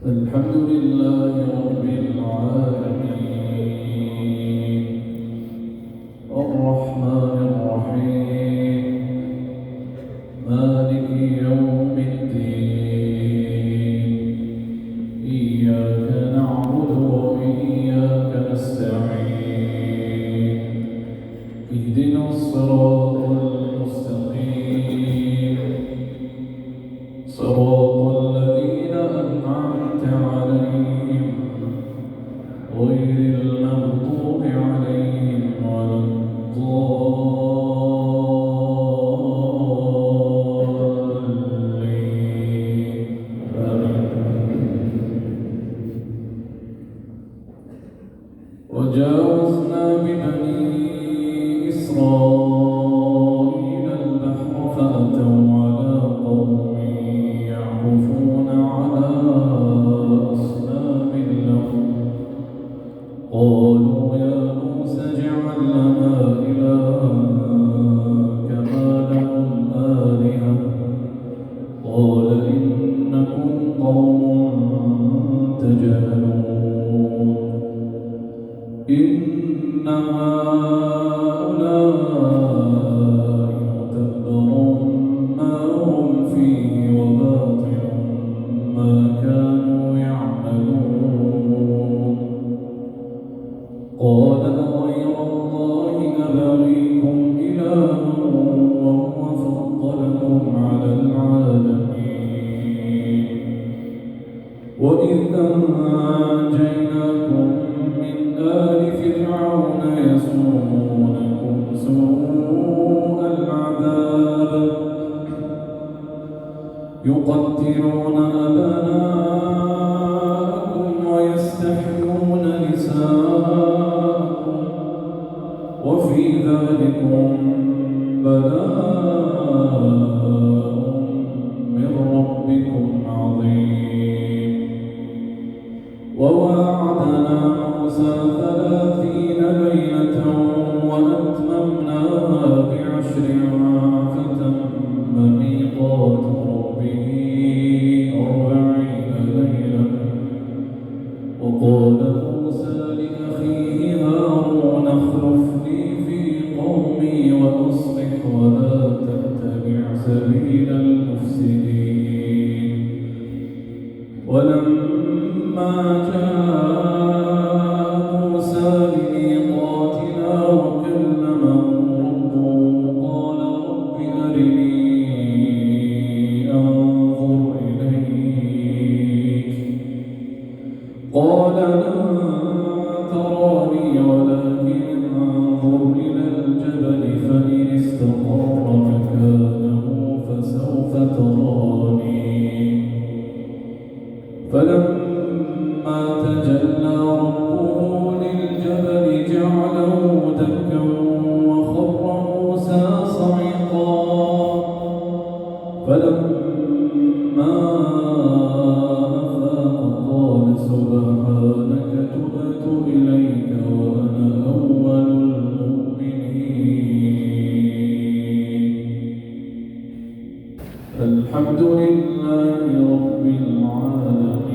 الحمد لله رب العالمين الرحمن الرحيم مالك يوم الدين إياك نعبد وإياك نستعين اهدنا الصراط المستقيم صراط الذين أنعمت عليهم غير المغضوب عليهم ولا الضالين وجاوزنا ببني إسرائيل البحر فأتوا على قوم يعكفون على أصنام لهم قالوا يا موسى اجعل لنا إلها كما لهم آلهة قال إنكم قوم تجهلون إن هؤلاء متبر ما هم فيه وباطل ما كانوا يعملون قال أغير الله أبغيكم إلها وهو فضلكم على العالمين وإذ أنجيناكم من آل فرعون يسومونكم سوء العذاب يقتلون أبناءكم ويستحيون نساءكم وفي ذلكم بلاء من ربكم عظيم وواعدنا موسى 30 ليلة وأتممناها ب10 فتم ميقات ربه 40 ليلة وقال موسى لأخيه هارون اخلفني في قومي وأصلح ولا تتبع سبيل المفسدين ولما جاء موسى لميقاتنا وكلمه ربه قال رب أرني أنظر إليك قال لن تراني ولكن انظر إلى الجبل فإن استقر مكانه فسوف تراني فلما تجلى ربه للجبل جعله دكا وخر موسى صعقا فلما أفاق قال سبحانك تبت إليك وأنا أول المؤمنين الحمد لله رب العالمين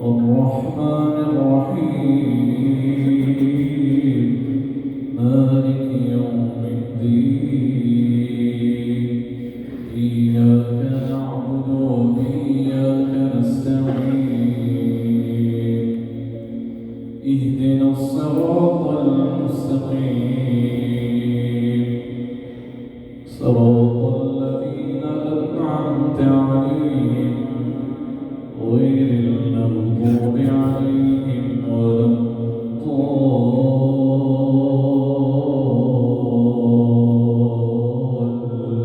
الرحمن الرحيم مالك يوم الدين إياك نعبد وإياك نستعين اهدنا الصراط المستقيم صراط الذين أنعمت عليهم غير المغضوب عليهم ولا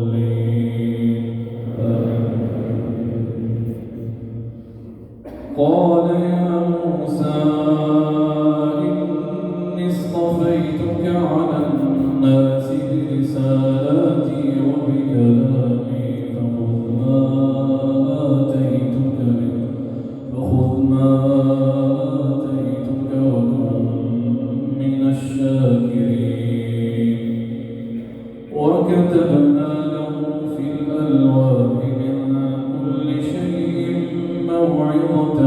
الضالين قال يا موسى إني اصطفيتك على الناس برسالاتي وبكلامي فخذ ما آتيتك وكن من الشاكرين وكتبنا له في الألواح من كل شيء موعظة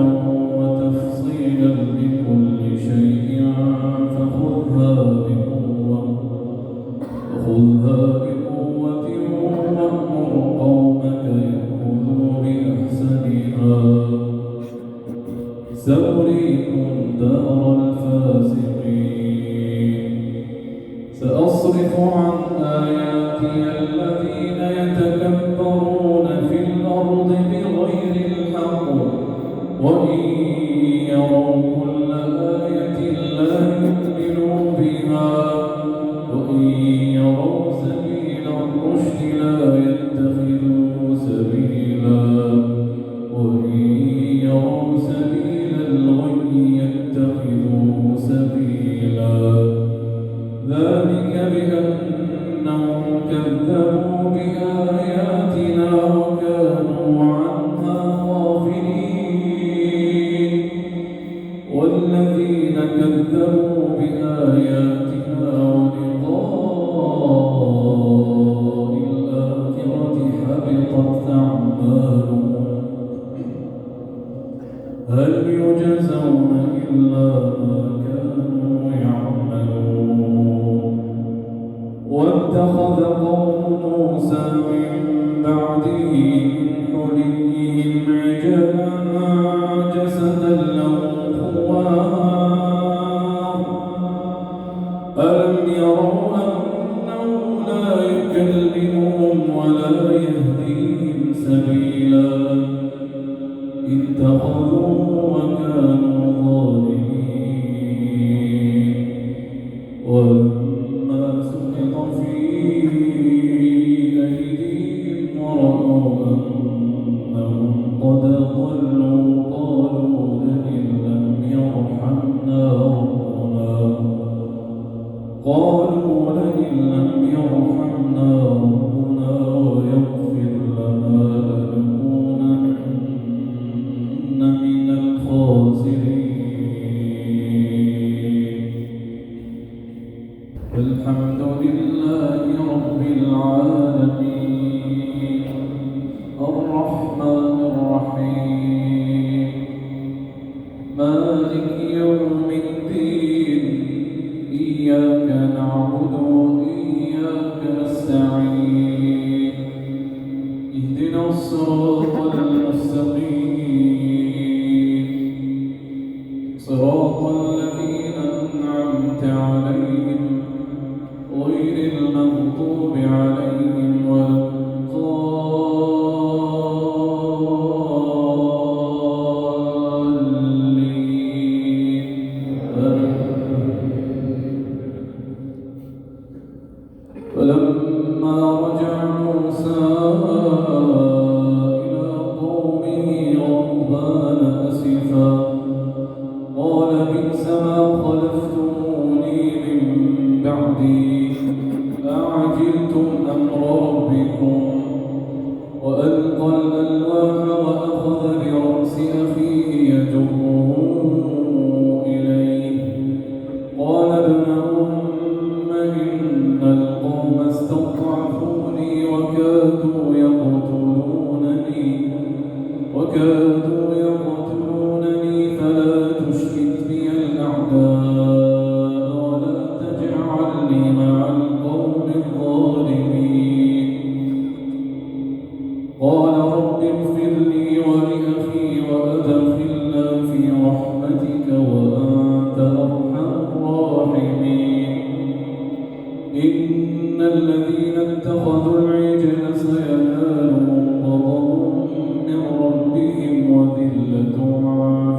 وتفصيلا لكل شيء فخذها بقوة وأمر قومك يأخذوا بأحسنها سأريكم دار الفاسقين سأصرف عن آياتي الذين يتكبرون في الأرض بغير الحق وإن يروا كل آية لا يؤمنوا بها وإن يروا سبيل الرشد لا يتخذوا سبيلا وإن يروا سبيل الغي يتخذوا سبيلا ذلك بأنهم كذبوا بآياتنا وكانوا عنها غافلين والذين كذبوا بآياتنا ولقاء الآخرة حبطت أعمالهم هل يجزون إلا ما كانوا يعملون واتخذ قوم موسى من بعده من حليهم عجلا جسدا له خوار ألم يروا أنه لا يكلمهم ولا يهديهم سبيلا اتخذوا وكانوا ظالمين ولما سقط في أيديهم ورأوا أنهم قد ضلوا قالوا لئن لم يرحمنا ربنا ويغفر لنا لنكونن من الخاسرين الحمد لله رب العالمين الرحمن الرحيم مالك يوم الدين إياك نعبد وإياك نستعين اهدنا الصراط المستقيم صراط الذين أنعمت عليهم غير المغضوب عليهم ولا فلما رجع موسى إلى قومه غضبان أسفا قال بئس ما خلفتموني من بعدي أعجلتم أمر ربكم وألقى الألواح وأخذ برأس أخيه يجره إليه قال ابن أم إن القوم استضعفوني وكادوا يقتلونني فلا تشمت بي الأعداء ولا تجعلني مع القوم الظالمين قال رب اغفر لي ولأخي وأدخلنا في رحمتك وأنت أرحم الراحمين إن الذين اتخذوا العجل سينالهم غضب من ربهم وذلة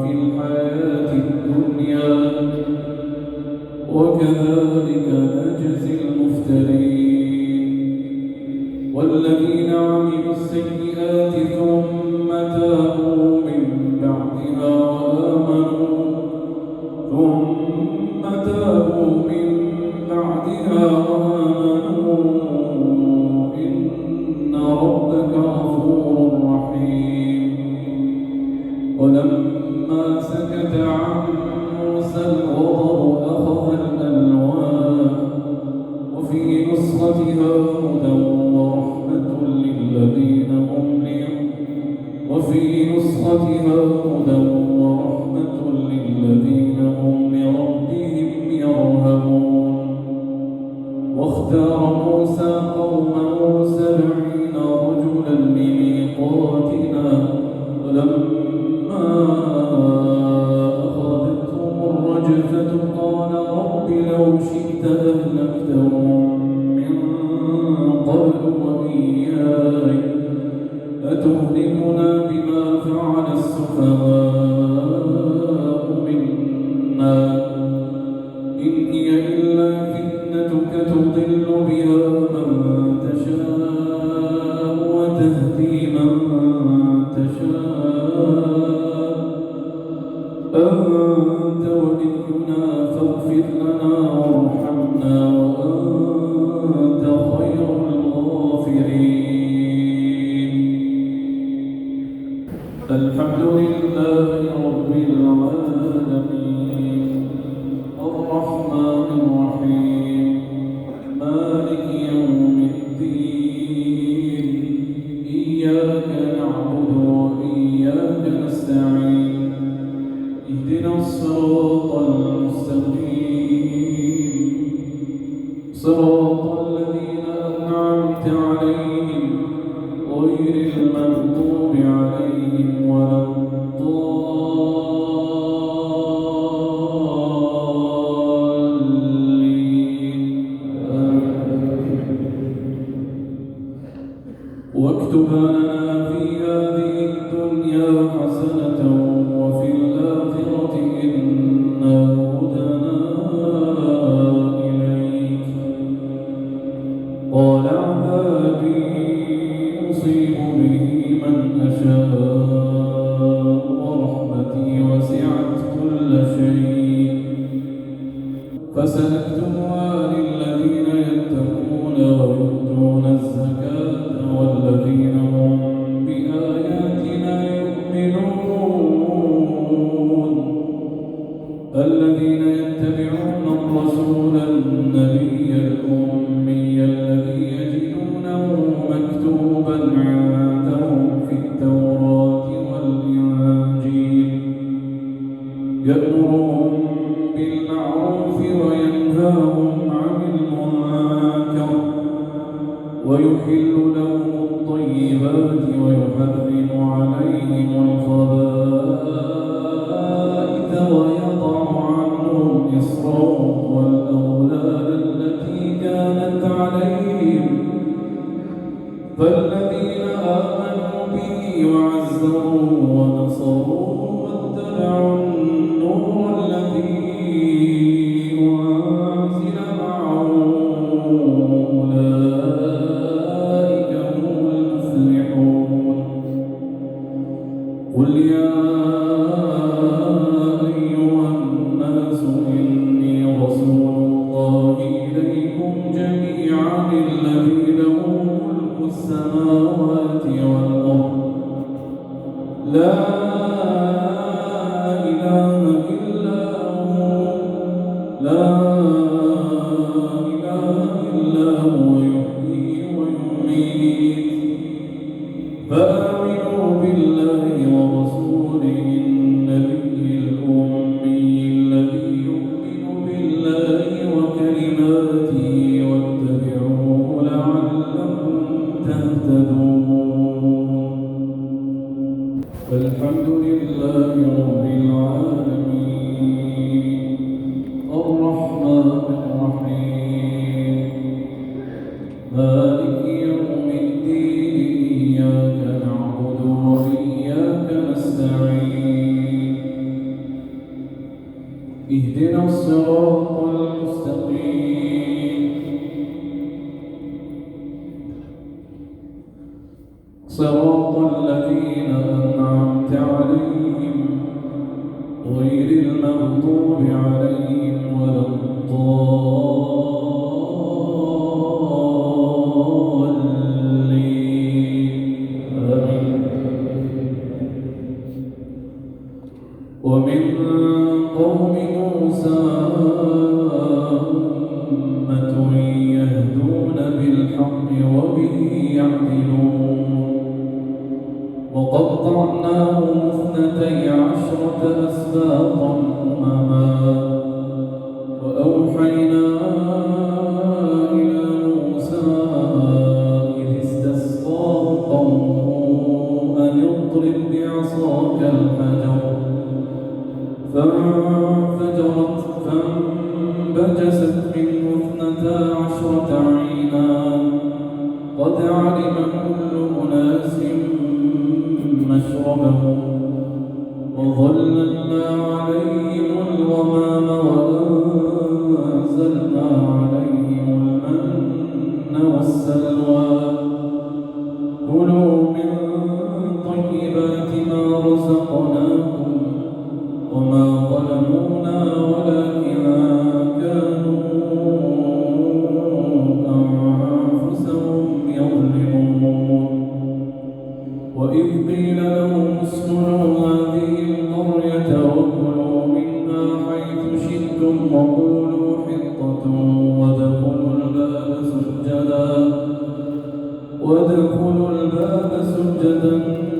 في الحياة الدنيا وكذلك نجزي المفترين والذين عملوا السيئات ثم تابوا من بعدها وآمنوا إن ربك غفور رحيم ولما سكت عن موسى الغضب أخذ الألواح وفي نسختها هدى ورحمة للذين هم نسختها هدى ورحمة للذين هم لربهم يرهبون واختار موسى قومه 70 رجلا لميقاتنا فلما أخذتهم الرجفة قال رب لو شئت أهلكتهم من قبل وإياي أتهلكنا بما فعل السفهاء منا إن هي إلا فتنتك تضل بها من تشاء وتهدي من تشاء أنت ولينا فاغفر لنا وارحمنا وأنت خير الغافرين. الحمد لله رب العالمين الرحمن الرحيم مالك يوم الدين إياك نعبد وإياك نستعين اهدنا الصراط المستقيم صراط الذين أنعمت عليهم غير المغضوب عليهم ولا الضالين. واكتب لنا في هذه الدنيا حسنة وفي الآخرة إنا هدنا إليك. قال عذابي أصيب به من أشاء ورحمتي وسعت كل شيء فسنكتبها للذين يتقون ويؤتون الزكاة والذين هم بآياتنا يؤمنون الذين يتبعون الرسول النبي الأمي الذي يجدونه مكتوبا عندهم في التوراة والإنجيل يأمرهم بالمعروف وينهاهم عن المنكر ويحل لهم الطيبات ويحرم عليهم الخبائث ويضع عنهم إصرهم والأغلال التي كانت عليهم فالذين آمنوا به وعزروه ونصروه واتبعوا النور الذي أنزل معه أولئك هم المفلحون. قل يا أيها الناس إني رسول الله إليكم جميعا الذي له ملك السماوات والأرض لا إله إلا هو يحيي ويميت فآمنوا بالله ورسوله النبي الأمي الذي يؤمن بالله وكلماته واتبعوه لعلكم تهتدون. الحمد لله رب العالمين الرحمن الرحيم مالك يوم الدين إياك نعبد وإياك نستعين اهدنا الصراط المستقيم صراط الذين أنعمت عليهم غير المغضوب عليهم ولا الضالين. آمين. ومن قوم موسى أمة يهدون بالحق وبه يعدلون وقطعناهم 12 أسباطا أمما وأوحينا إلى موسى إذ استسقاه قومه أن اضرب بعصاك الحجر فانبجست منه 12 عينا قد علم كل أناس مشربهم وظللنا عليهم الغمام وأنزلنا عليهم المن والسلوى كلوا من طيبات ما رزقناكم وما ظلمونا ولكن كانوا أنفسهم يظلمون وإذ قيل لهم اسكنوا هذه القرية وكلوا منها حيث شئتم وقولوا حطة وادخلوا الباب سجدا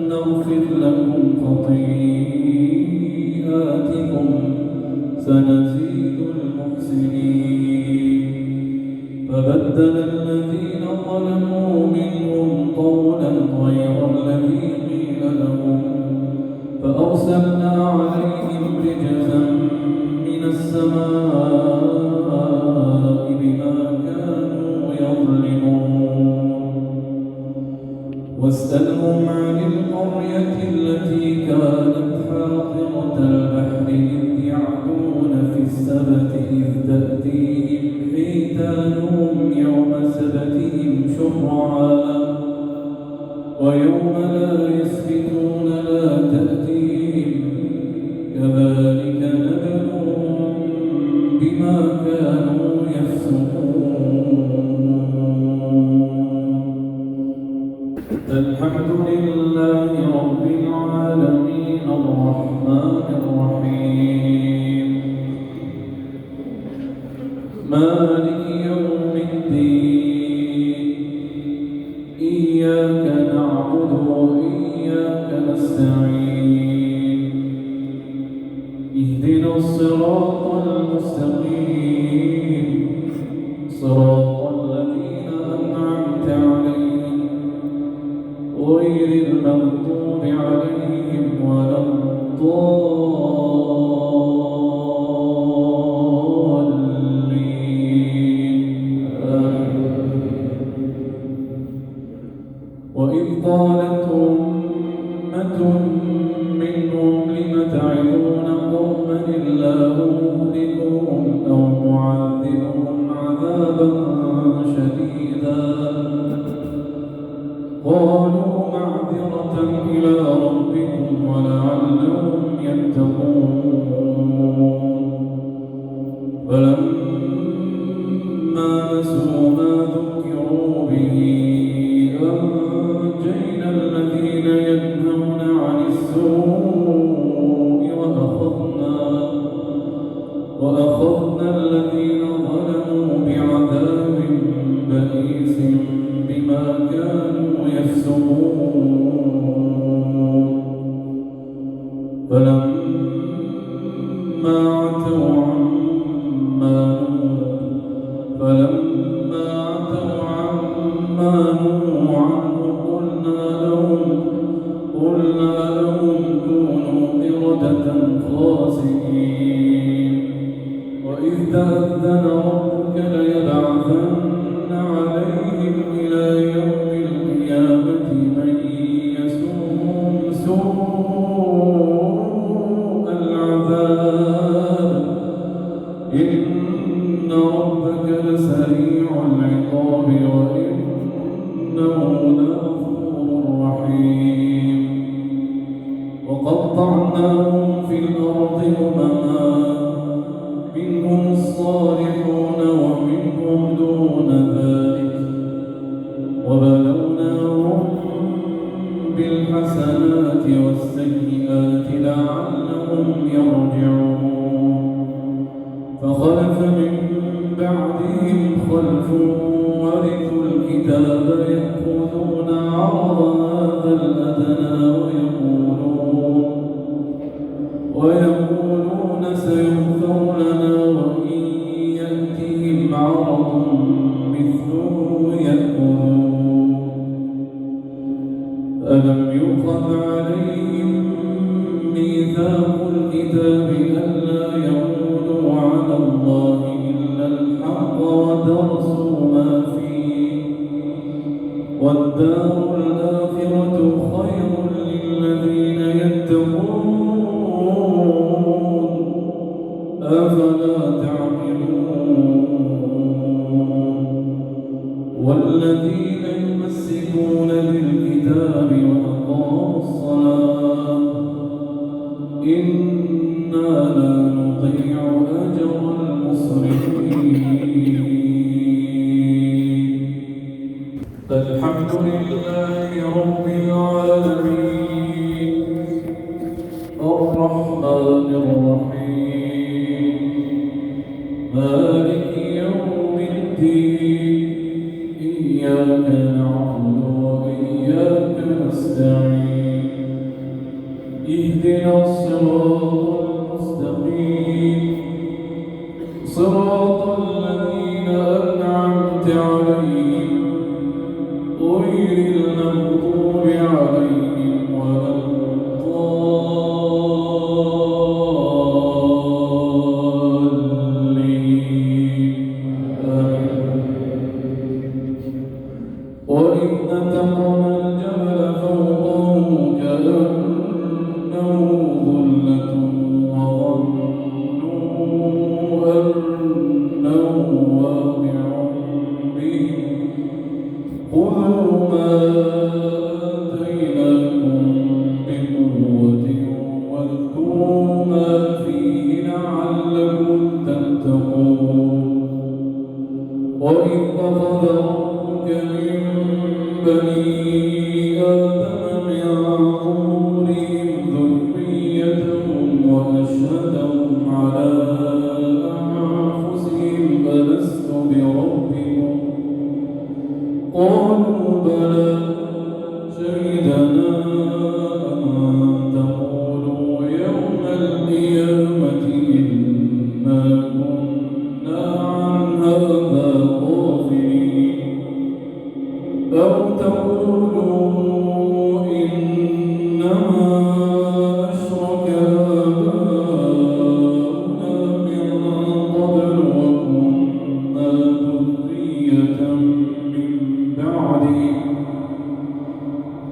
نغفر لكم خطيئاتكم سنزيد المحسنين فبدل الذين ظلموا منهم قولا غير الذي قيل لهم فأرسلنا عليهم رجزا من السماء بما كانوا يظلمون واسألهم عن القرية التي كانت حاضرة البحر إذ يعدون في السبت إذ تأتيهم حيتانهم يوم سبتهم شرعا ويوم لا يسبتون لا تأتيهم كذلك نبلوهم بما كانوا يفسقون الحمد لله رب العالمين الرحمن الرحيم مالك يوم الدين إياك نعبد وإياك نستعين اهدنا الصراط المستقيم صراط الذين أنعمت عليهم غير المغضوب عليهم ولا الضالين وإذ قالت أمة منهم لم تعظون قوما الله مهلكهم أو معذبهم عذابا شديدا قالوا معذرة إلى ربكم ولعلهم يتقون فلما نسوا ما ذكروا به أنجينا الذين ينهون عن السوء وأخذنا الذين ظلموا بعذاب بئيس بما كانوا يفسقون فلما عتوا عما نهوا عنه قلنا لهم كونوا قردة خاسئين وإذ تأذن ربك ليبعثن عليهم إلى يوم القيامة من يسومهم سوء العذاب إن ربك لسريع العقاب وإنه لغفور رحيم وقطعناهم في الأرض أمما منهم الصالحون ومنهم دون ذلك وبلوناهم بالحسنات والسيئات لعلهم يرجعون فخلف من بعدهم خلف ورثوا الكتاب يأخذون عرض هذا الأدنى ويقولون سيغفر لنا وإن يأتهم عرض مثله يأخذوه ألم يؤخذ عليهم ميثاق الكتاب ألا يقولوا على الله إلا الحق ودرسوا ما فيه والدار الآخرة خير للذين يتقون أفلا تعقلون والذين يمسكون بالكتاب وأقاموا الصلاة إنا لا نضيع أجر المصلحين الحمد لله رب العالمين الرحمن الرحيم مالك يوم الدين إياك نعبد وإياك نستعين اهدنا الصراط المستقيم صراط الذين أنعمت عليهم غير المغضوب عليهم ولا الضالين وإذ نتقنا الجبل فوقهم كأنه ظلة وظنوا أنه واقع بهم خذوا ما آتيناكم بقوة واذكروا ما فيه لعلكم تتقون وإذ أخذ ربك من بني آدم من ظهورهم ذريتهم وأشهدهم على أنفسهم ألست بربكم قالوا بلى شهدنا أن تقولوا يوم القيامة إنا كنا عن هذا غافلين أو تقولوا إنما أشرك آباؤنا من قبل وكنا ذرية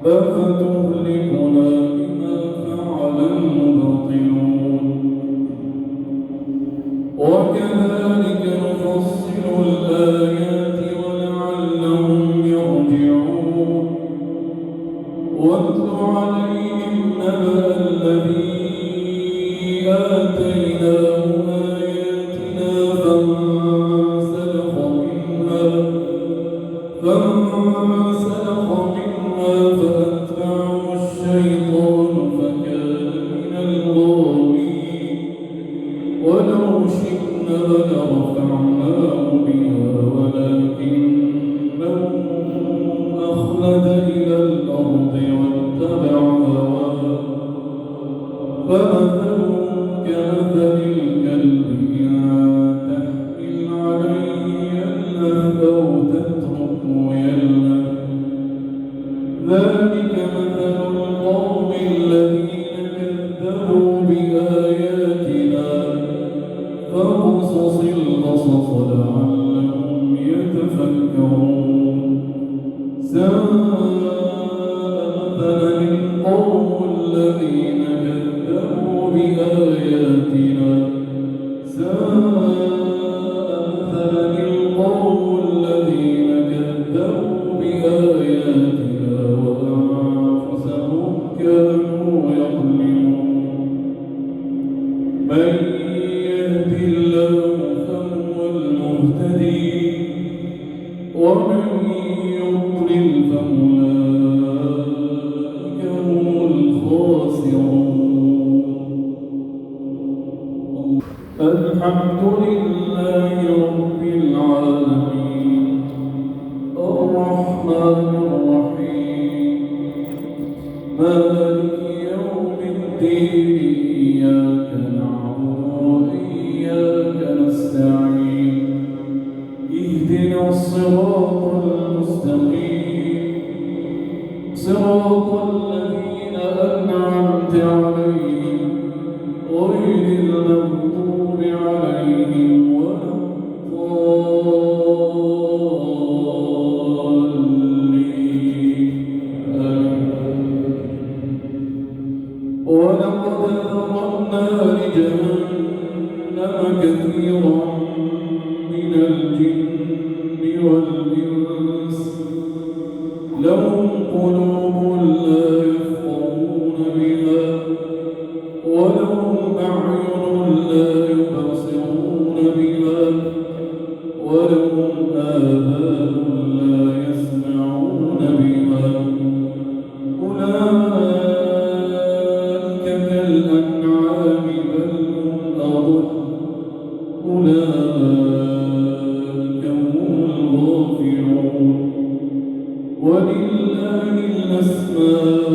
أفتهلكنا بما فعل المبطلون وكذلك نفصل الآيات ولعلهم يرجعون واتل عليهم نبأ الذي آتيناه آياتنا فانسلخ منها فأتبعه الشيطان فكان من الغاوين ولو شئنا لرفعناه بها ولكنه أخلد إلى الأرض واتبع هواه فمثله كمثل الكلب إن تحمل عليه يلهث أو تتركه يلهث ذلك مثل القوم الذين كذبوا بآياتنا فاقصص القصص لعلهم يتفكرون ساء مثلا القوم الذين كذبوا بآياتنا ساء مثلا القوم الذين كذبوا بآياتنا وأنفسهم كانوا يظلمون من يهد الله فهو المهتدي ومن يضلل فأولئك هم الخاسرون الحمد لله رب العالمين الرحمن الرحيم مالك يوم الدين إياك نعبد وإياك نستعين اهدنا الصراط المستقيم صراط الذين أنعمت عليهم غير المغضوب عليهم ولا الضالين ولقد ذرأنا لجهنم كثيرا من الجن والإنس لهم قلوب لا يفقهون بها ولهم أعين لا يبصرون بها ولهم آذان لا يسمعون بها أولئك كالأنعام بل هم أضل أولئك هم الغافلون ولله الأسماء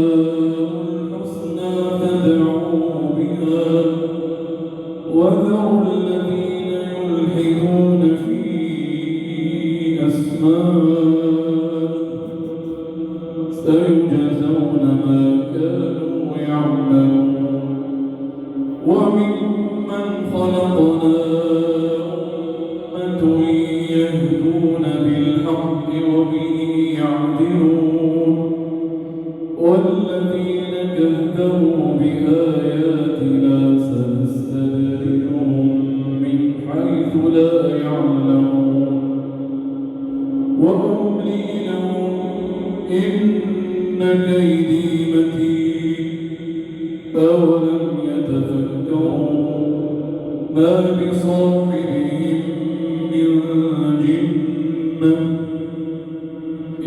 الحسنى فادعوه بها وذروا الذين يلحدون في أسمائه سيجزون ما كانوا يعملون وممن خلقنا أمة يهدون بالحق وبه يعدلون والذين كذبوا بآياتنا سنستدرجهم من حيث لا يعلمون وأملي لهم إن كيدي متين أولم يتفكروا ما بصاحبهم من جنة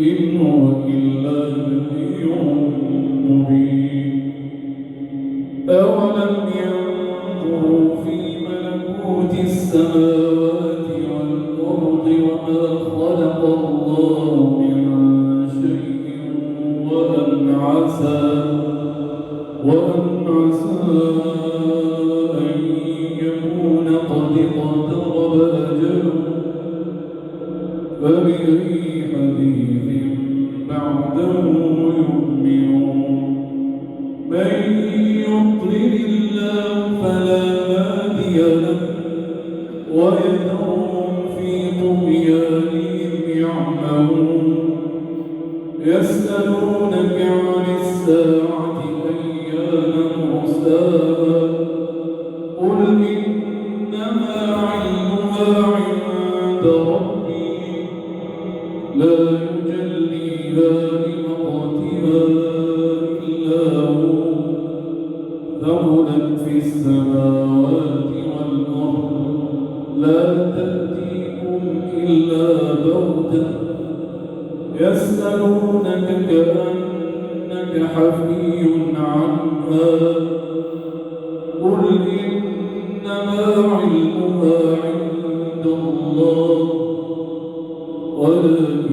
إن هو إلا نذير مبين أولم ينظروا في ملكوت السماوات والأرض وما خلق الله من شيء وأن عسى أن يكون قد اقترب أجله فبأي حديث بعده يؤمنون من يضلل الله فلا هادي له ويذرهم في طغيانهم يعمهون يسألونك عن الساعة أيان مرساها قل إنما علمها عند ربي لا يجليها لوقتها إلا هو ثقلت في السماوات والأرض لا تأتيكم إلا بغتة يسألونك كأنك حفي عنها قل إنما علمها عند الله ولكن